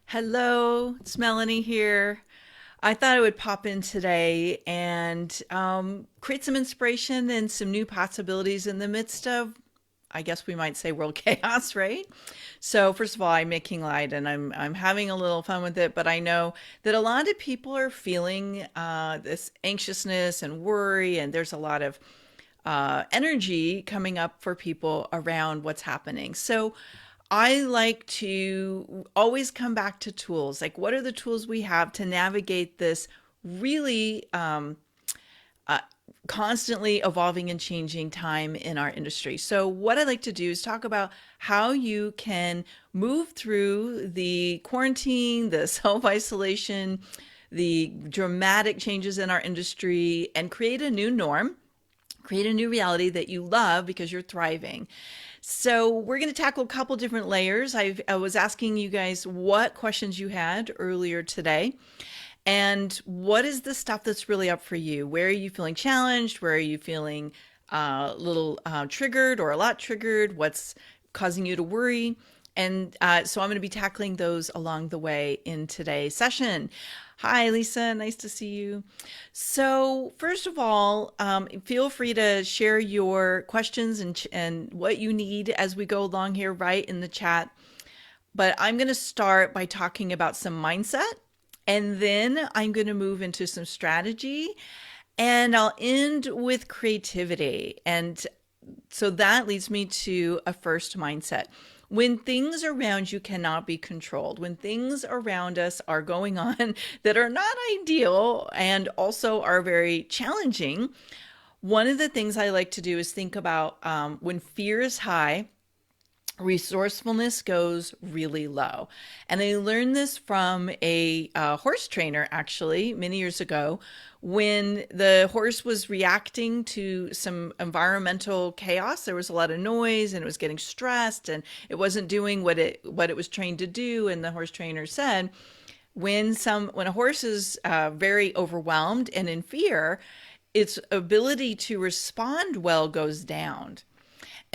Hello, it's Melanie here. I thought I would pop in today and create some inspiration and some new possibilities in the midst of, I guess we might say, world chaos, right? So first of all, I'm making light and I'm having a little fun with it, but I know that a lot of people are feeling this anxiousness and worry, and there's a lot of energy coming up for people around what's happening. So I like to always come back to tools. Like, what are the tools we have to navigate this really uh, constantly evolving and changing time in our industry? So, what I like to do is talk about how you can move through the quarantine, the self isolation, the dramatic changes in our industry, and create a new norm, create a new reality that you love because you're thriving. So we're going to tackle a couple different layers. I was asking you guys what questions you had earlier today. And what is the stuff that's really up for you? Where are you feeling challenged? Where are you feeling a little triggered or a lot triggered? What's causing you to worry? And so I'm going to be tackling those along the way in today's session. Hi, Lisa. Nice to see you. So, first of all, feel free to share your questions and what you need as we go along here, right in the chat. But I'm going to start by talking about some mindset, and then I'm going to move into some strategy, and I'll end with creativity. And so that leads me to a first mindset. When things around you cannot be controlled, when things around us are going on that are not ideal and also are very challenging, one of the things I like to do is think about when fear is high, resourcefulness goes really low. And I learned this from a horse trainer actually many years ago when the horse was reacting to some environmental chaos. There was a lot of noise and it was getting stressed and it wasn't doing what it was trained to do. And the horse trainer said, when a horse is very overwhelmed and in fear, its ability to respond well goes down.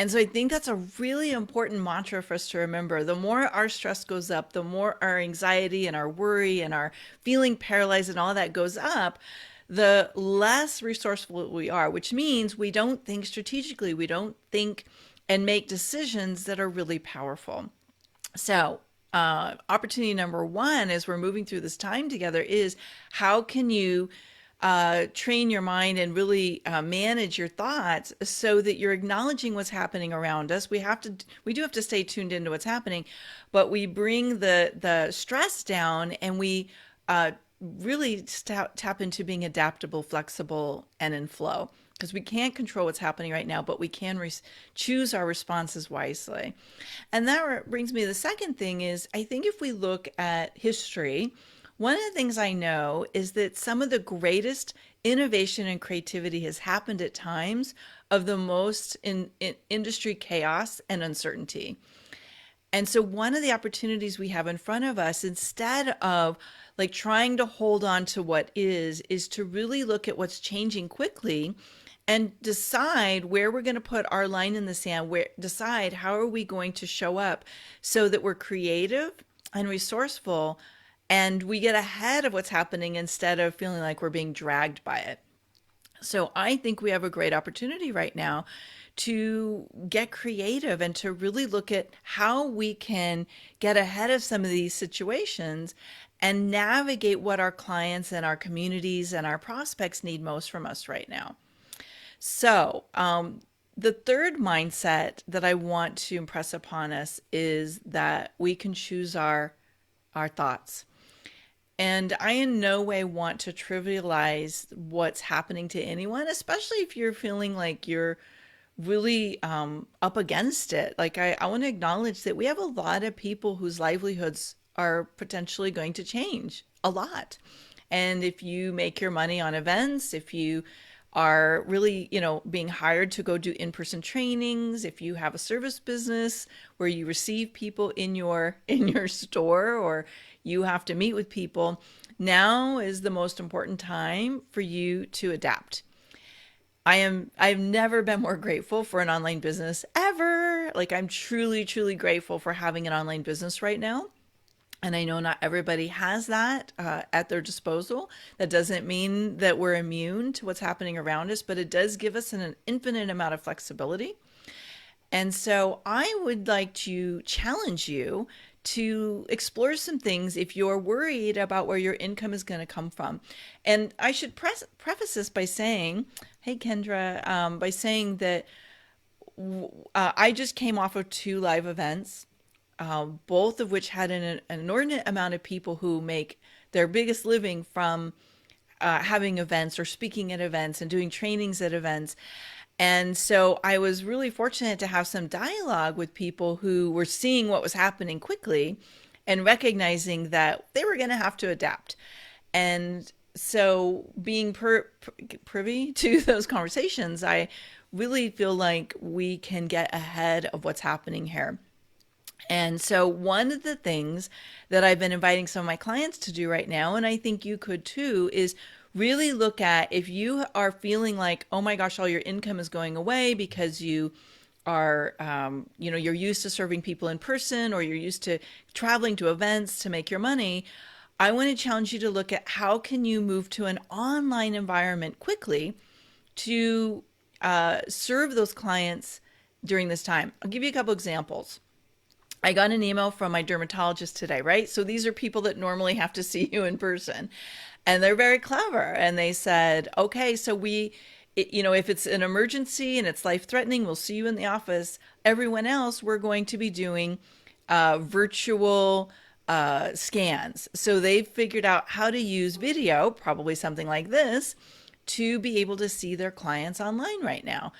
And so I think that's a really important mantra for us to remember. The more our stress goes up, the more our anxiety and our worry and our feeling paralyzed and all that goes up, the less resourceful we are, which means we don't think strategically. We don't think and make decisions that are really powerful. So, opportunity number one as we're moving through this time together is how can you train your mind and really manage your thoughts so that you're acknowledging what's happening around us. We do have to stay tuned into what's happening, but we bring the stress down and we really tap into being adaptable, flexible, and in flow. Because we can't control what's happening right now, but we can choose our responses wisely. And that brings me to the second thing is I think if we look at history, one of the things I know is that some of the greatest innovation and creativity has happened at times of the most in industry chaos and uncertainty. And so one of the opportunities we have in front of us, instead of like trying to hold on to what is to really look at what's changing quickly and decide where we're going to put our line in the sand, decide how are we going to show up so that we're creative and resourceful and we get ahead of what's happening instead of feeling like we're being dragged by it. So I think we have a great opportunity right now to get creative and to really look at how we can get ahead of some of these situations and navigate what our clients and our communities and our prospects need most from us right now. So, the third mindset that I want to impress upon us is that we can choose our thoughts. And I in no way want to trivialize what's happening to anyone, especially if you're feeling like you're really up against it. Like, I want to acknowledge that we have a lot of people whose livelihoods are potentially going to change a lot. And if you make your money on events, if you are really, being hired to go do in-person trainings, if you have a service business where you receive people in your store or you have to meet with people, now is the most important time for you to adapt. I've never been more grateful for an online business ever. Like I'm truly, truly grateful for having an online business right now And I know not everybody has that at their disposal. That doesn't mean that we're immune to what's happening around us, but it does give us an infinite amount of flexibility. And so I would like to challenge you to explore some things if you're worried about where your income is going to come from. And I should preface this by saying, hey, Kendra, by saying that I just came off of two live events, both of which had an inordinate amount of people who make their biggest living from having events or speaking at events and doing trainings at events. And so I was really fortunate to have some dialogue with people who were seeing what was happening quickly and recognizing that they were going to have to adapt. And so being privy to those conversations, I really feel like we can get ahead of what's happening here. And so, one of the things that I've been inviting some of my clients to do right now, and I think you could too, is really look at if you are feeling like, oh my gosh, all your income is going away because you are, you're used to serving people in person or you're used to traveling to events to make your money. I want to challenge you to look at how can you move to an online environment quickly to serve those clients during this time. I'll give you a couple examples. I got an email from my dermatologist today, right? So these are people that normally have to see you in person. And they're very clever. And they said, okay, so if it's an emergency and it's life threatening, we'll see you in the office. Everyone else, we're going to be doing virtual scans. So they've figured out how to use video, probably something like this, to be able to see their clients online right now.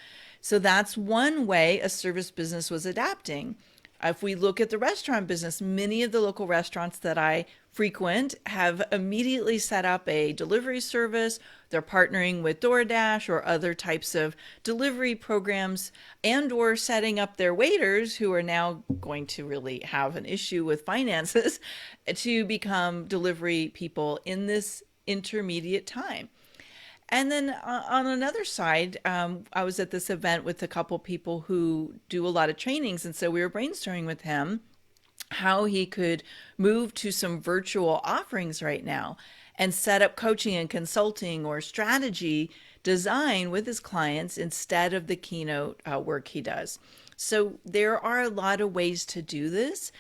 So that's one way a service business was adapting. If we look at the restaurant business, many of the local restaurants that I frequent have immediately set up a delivery service. They're partnering with DoorDash or other types of delivery programs and or setting up their waiters, who are now going to really have an issue with finances, to become delivery people in this intermediate time. And then on another side, I was at this event with a couple people who do a lot of trainings. And so we were brainstorming with him how he could move to some virtual offerings right now and set up coaching and consulting or strategy design with his clients instead of the keynote work he does. So there are a lot of ways to do this.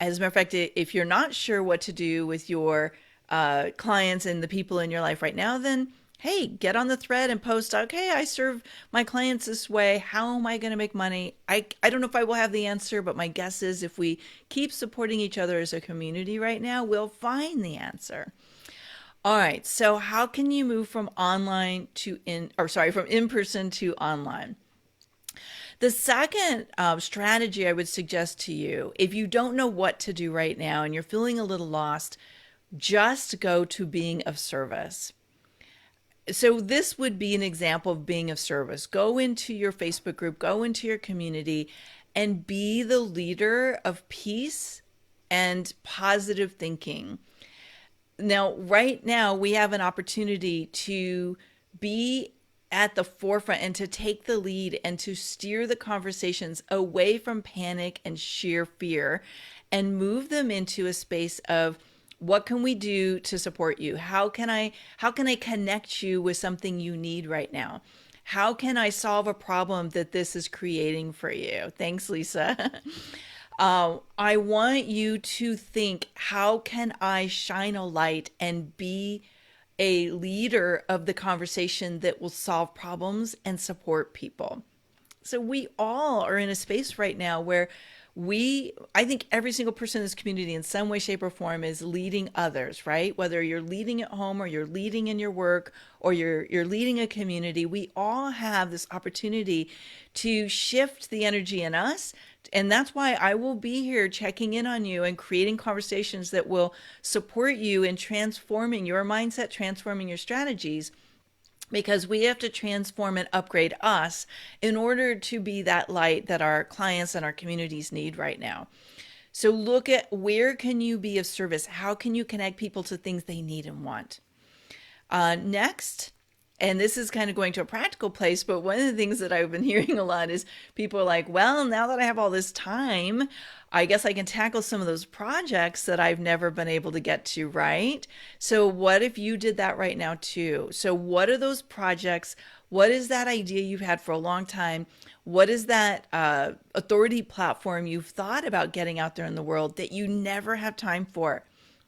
As a matter of fact, if you're not sure what to do with your clients and the people in your life right now, then hey, get on the thread and post, okay, I serve my clients this way. How am I going to make money? I don't know if I will have the answer, but my guess is if we keep supporting each other as a community right now, we'll find the answer. All right, so how can you move from from in person to online? The second strategy I would suggest to you, if you don't know what to do right now and you're feeling a little lost, just go to being of service. So this would be an example of being of service. Go into your Facebook group, go into your community, and be the leader of peace and positive thinking. Now, right now, we have an opportunity to be at the forefront and to take the lead and to steer the conversations away from panic and sheer fear and move them into a space of, what can we do to support you? How can I connect you with something you need right now? How can I solve a problem that this is creating for you? Thanks, Lisa. I want you to think, how can I shine a light and be a leader of the conversation that will solve problems and support people? So we all are in a space right now where I think every single person in this community in some way, shape, or form is leading others, right? Whether you're leading at home or you're leading in your work or you're leading a community, we all have this opportunity to shift the energy in us. And that's why I will be here checking in on you and creating conversations that will support you in transforming your mindset, transforming your strategies, because we have to transform and upgrade us in order to be that light that our clients and our communities need right now. So look at, where can you be of service? How can you connect people to things they need and want? Next, And this is kind of going to a practical place, but one of the things that I've been hearing a lot is people are like, well, now that I have all this time, I guess I can tackle some of those projects that I've never been able to get to, right? So, what if you did that right now, too? So, what are those projects? What is that idea you've had for a long time? What is that authority platform you've thought about getting out there in the world that you never have time for?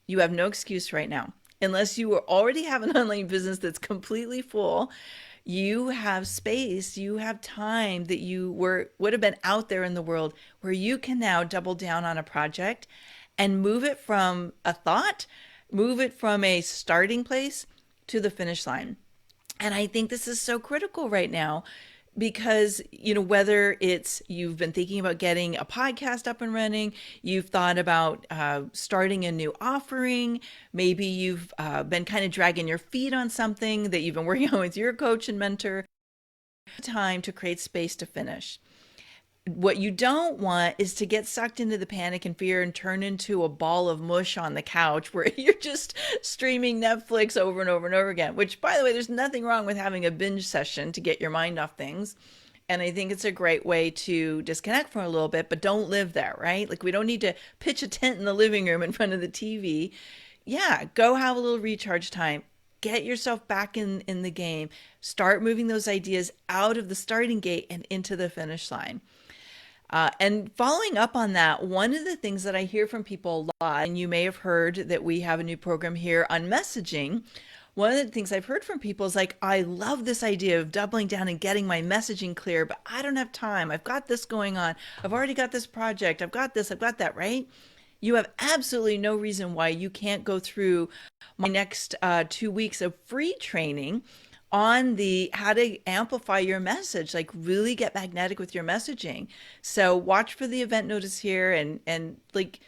You have no excuse right now. Unless you already have an online business that's completely full, you have space, you have time that you would have been out there in the world where you can now double down on a project and move it from a thought, move it from a starting place to the finish line. And I think this is so critical right now because, whether it's you've been thinking about getting a podcast up and running, you've thought about starting a new offering, maybe you've been kind of dragging your feet on something that you've been working on with your coach and mentor, time to create space to finish. What you don't want is to get sucked into the panic and fear and turn into a ball of mush on the couch where you're just streaming Netflix over and over and over again, which, by the way, there's nothing wrong with having a binge session to get your mind off things. And I think it's a great way to disconnect for a little bit, but don't live there, right? Like, we don't need to pitch a tent in the living room in front of the TV. Yeah, go have a little recharge time. Get yourself back in the game. Start moving those ideas out of the starting gate and into the finish line. And following up on that, one of the things that I hear from people a lot, and you may have heard that we have a new program here on messaging. One of the things I've heard from people is like, I love this idea of doubling down and getting my messaging clear, but I don't have time. I've got this going on. I've already got this project. I've got this. I've got that, right? You have absolutely no reason why you can't go through my next 2 weeks of free training on the how to amplify your message, like really get magnetic with your messaging. So watch for the event notice here and like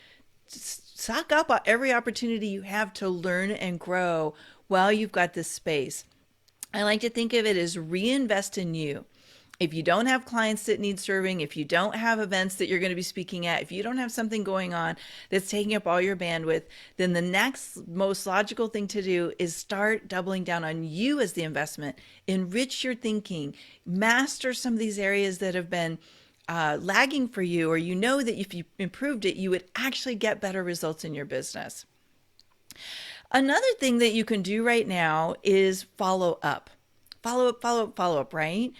suck up every opportunity you have to learn and grow while you've got this space. I like to think of it as reinvest in you. If you don't have clients that need serving, if you don't have events that you're going to be speaking at, if you don't have something going on that's taking up all your bandwidth, then the next most logical thing to do is start doubling down on you as the investment. Enrich your thinking, master some of these areas that have been lagging for you, or you know that if you improved it, you would actually get better results in your business. Another thing that you can do right now is follow up. Follow up, right?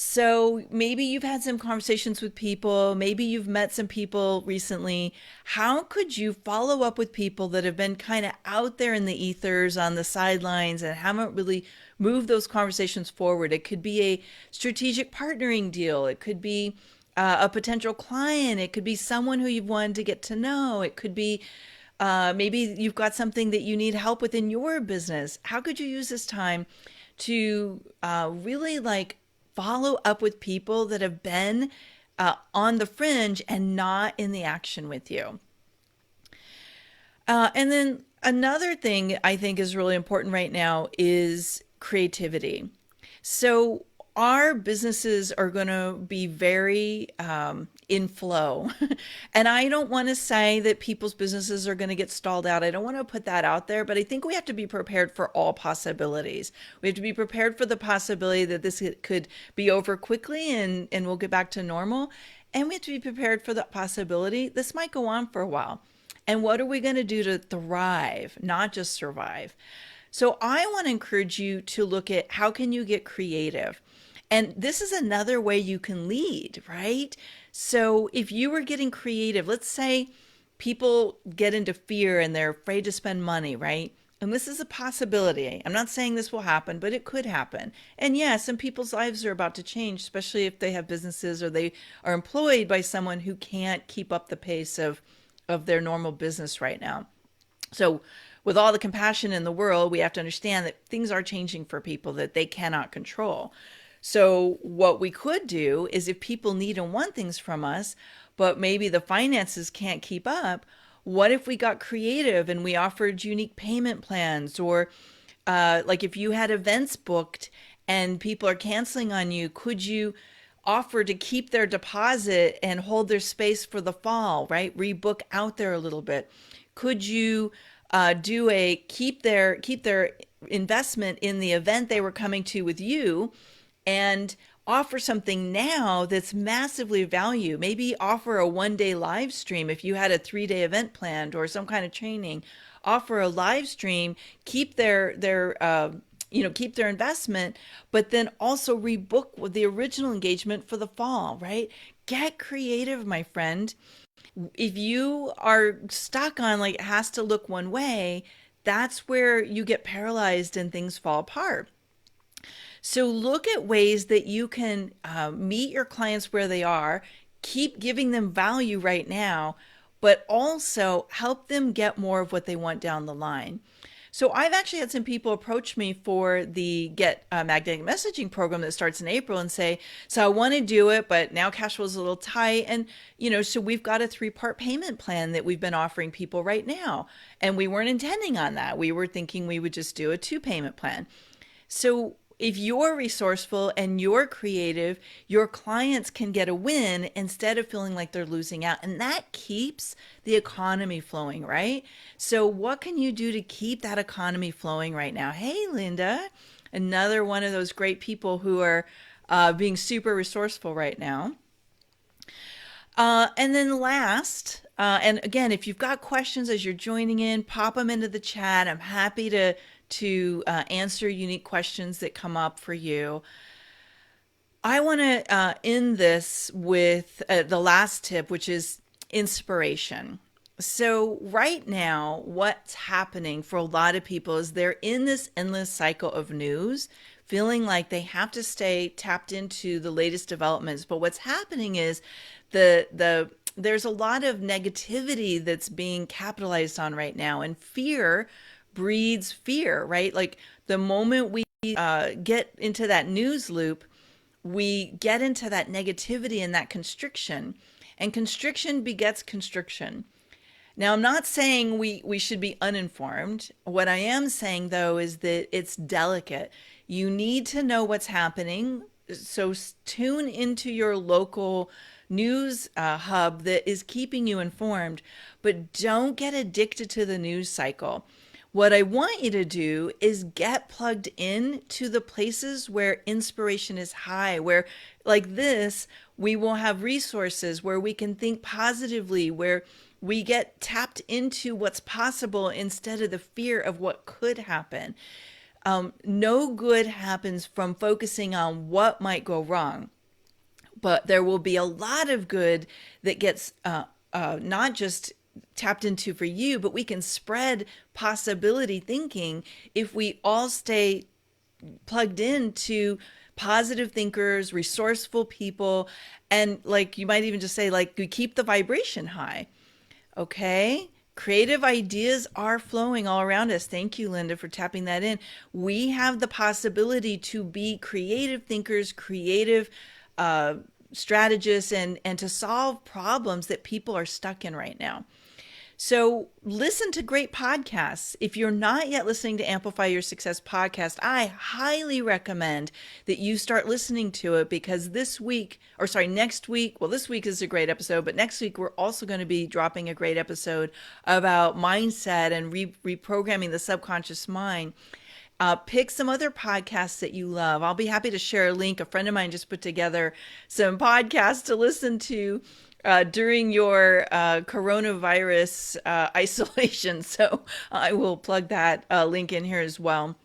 So maybe you've had some conversations with people, maybe you've met some people recently. How could you follow up with people that have been kind of out there in the ethers on the sidelines and haven't really moved those conversations forward? It could be a strategic partnering deal. It could be a potential client. It could be someone who you've wanted to get to know. It could be maybe you've got something that you need help with in your business. How could you use this time to really follow up with people that have been on the fringe and not in the action with you? And then another thing I think is really important right now is creativity. So our businesses are going to be very in flow. And I don't want to say that people's businesses are going to get stalled out. I don't want to put that out there, but I think we have to be prepared for all possibilities. We have to be prepared for the possibility that this could be over quickly and we'll get back to normal. And we have to be prepared for the possibility this might go on for a while. And what are we going to do to thrive, not just survive? So I want to encourage you to look at how can you get creative. And this is another way you can lead, right? So if you were getting creative, let's say people get into fear and they're afraid to spend money, right? And this is a possibility. I'm not saying this will happen, but it could happen. And yes, some people's lives are about to change, especially if they have businesses or they are employed by someone who can't keep up the pace of their normal business right now. So with all the compassion in the world, we have to understand that things are changing for people that they cannot control. So what we could do is if people need and want things from us, but maybe the finances can't keep up, what if we got creative and we offered unique payment plans? Or like if you had events booked and people are canceling on you, could you offer to keep their deposit and hold their space for the fall, right? Rebook out there a little bit. Could you do a keep their investment in the event they were coming to with you, and offer something now that's massively value. Maybe offer a 1 day live stream if you had a 3 day event planned or some kind of training. Offer a live stream, keep keep their investment, but then also rebook with the original engagement for the fall, right? Get creative, my friend. If you are stuck on like it has to look one way, that's where you get paralyzed and things fall apart. So look at ways that you can meet your clients where they are, keep giving them value right now, but also help them get more of what they want down the line. So I've actually had some people approach me for the Get Magnetic Messaging program that starts in April and say, so I want to do it, but now cash flow is a little tight. And, so we've got a 3-part payment plan that we've been offering people right now. And we weren't intending on that. We were thinking we would just do a 2-payment plan. So if you're resourceful and you're creative, your clients can get a win instead of feeling like they're losing out. And that keeps the economy flowing, right? So what can you do to keep that economy flowing right now? Hey, Linda, another one of those great people who are being super resourceful right now. And then last, and again, if you've got questions as you're joining in, pop them into the chat. I'm happy to answer unique questions that come up for you. I want to end this with the last tip, which is inspiration. So right now, what's happening for a lot of people is they're in this endless cycle of news, feeling like they have to stay tapped into the latest developments. But what's happening is there's a lot of negativity that's being capitalized on right now, and fear breeds fear, right? Like the moment we get into that news loop, we get into that negativity and that constriction, and constriction begets constriction. Now, I'm not saying we should be uninformed. What I am saying, though, is that it's delicate. You need to know what's happening. So tune into your local news hub that is keeping you informed, but don't get addicted to the news cycle. What I want you to do is get plugged in to the places where inspiration is high, where like this, we will have resources where we can think positively, where we get tapped into what's possible instead of the fear of what could happen. No good happens from focusing on what might go wrong, but there will be a lot of good that gets not just tapped into for you, but we can spread possibility thinking if we all stay plugged into positive thinkers, resourceful people, and like you might even just say, like, we keep the vibration high. Okay? Creative ideas are flowing all around us. Thank you, Linda, for tapping that in. We have the possibility to be creative thinkers, creative strategists, and to solve problems that people are stuck in right now. So listen to great podcasts. If you're not yet listening to Amplify Your Success podcast, I highly recommend that you start listening to it, because next week, well, this week is a great episode, but next week we're also going to be dropping a great episode about mindset and reprogramming the subconscious mind. Pick some other podcasts that you love. I'll be happy to share a link. A friend of mine just put together some podcasts to listen to during your coronavirus isolation. So I will plug that link in here as well.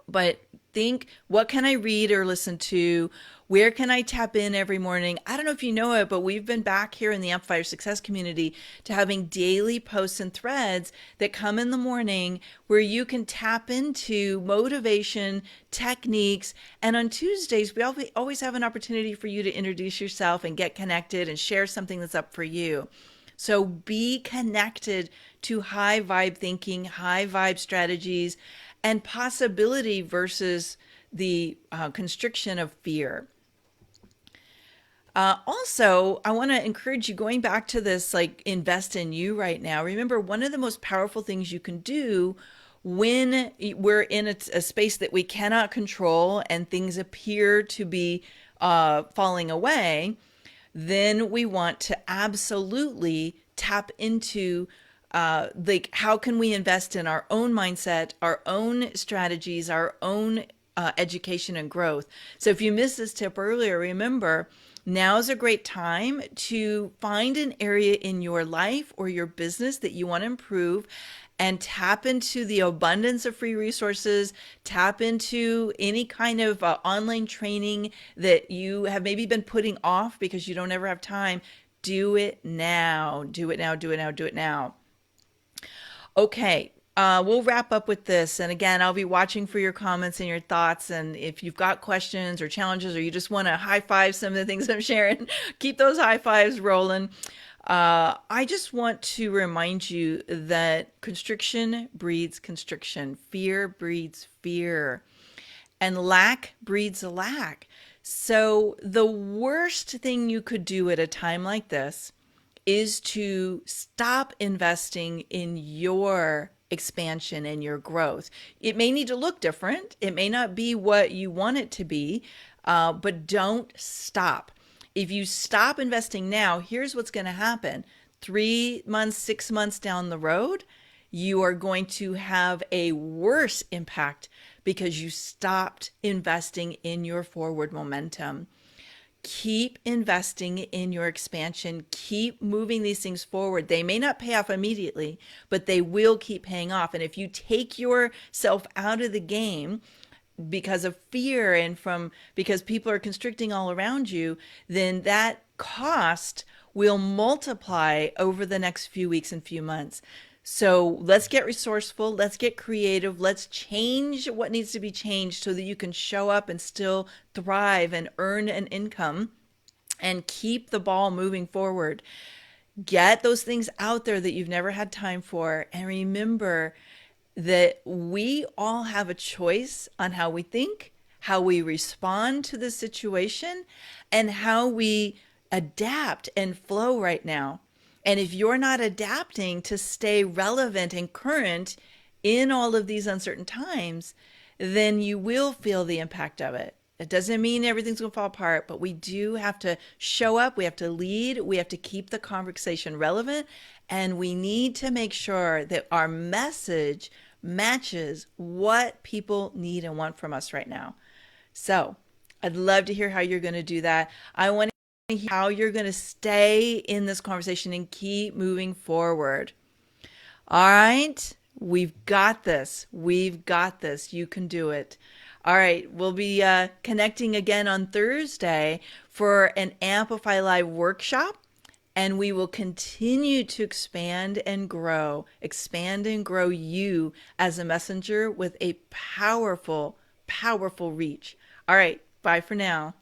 But think, what can I read or listen to? Where can I tap in every morning? I don't know if you know it, but we've been back here in the Amplify Your Success community to having daily posts and threads that come in the morning where you can tap into motivation, techniques. And on Tuesdays, we always have an opportunity for you to introduce yourself and get connected and share something that's up for you. So be connected to high vibe thinking, high vibe strategies, and possibility versus the constriction of fear. Also, I want to encourage you, going back to this, like, invest in you right now. Remember, one of the most powerful things you can do when we're in a space that we cannot control and things appear to be falling away, then we want to absolutely tap into Like, how can we invest in our own mindset, our own strategies, our own education and growth? So if you missed this tip earlier, remember, now is a great time to find an area in your life or your business that you want to improve and tap into the abundance of free resources, tap into any kind of online training that you have maybe been putting off because you don't ever have time. Do it now. Do it now. Do it now. Do it now. Okay, we'll wrap up with this. And again, I'll be watching for your comments and your thoughts. And if you've got questions or challenges, or you just want to high five some of the things I'm sharing, keep those high fives rolling. I just want to remind you that constriction breeds constriction, fear breeds fear, and lack breeds lack. So, the worst thing you could do at a time like this is to stop investing in your expansion and your growth. It may need to look different. It may not be what you want it to be, but don't stop. If you stop investing now, here's what's going to happen. 3 months, 6 months down the road, you are going to have a worse impact because you stopped investing in your forward momentum. Keep investing in your expansion. Keep moving these things forward. They may not pay off immediately, but they will keep paying off. And if you take yourself out of the game because of fear and because people are constricting all around you, then that cost will multiply over the next few weeks and few months. So let's get resourceful. Let's get creative. Let's change what needs to be changed so that you can show up and still thrive and earn an income and keep the ball moving forward. Get those things out there that you've never had time for. And remember that we all have a choice on how we think, how we respond to the situation, and how we adapt and flow right now. And if you're not adapting to stay relevant and current in all of these uncertain times, then you will feel the impact of it. It doesn't mean everything's going to fall apart, but we do have to show up. We have to lead. We have to keep the conversation relevant. And we need to make sure that our message matches what people need and want from us right now. So I'd love to hear how you're going to do that. I want to hear how you're going to stay in this conversation and keep moving forward. All right. We've got this. We've got this. You can do it. All right. We'll be connecting again on Thursday for an Amplify Live workshop. And we will continue to expand and grow you as a messenger with a powerful, powerful reach. All right. Bye for now.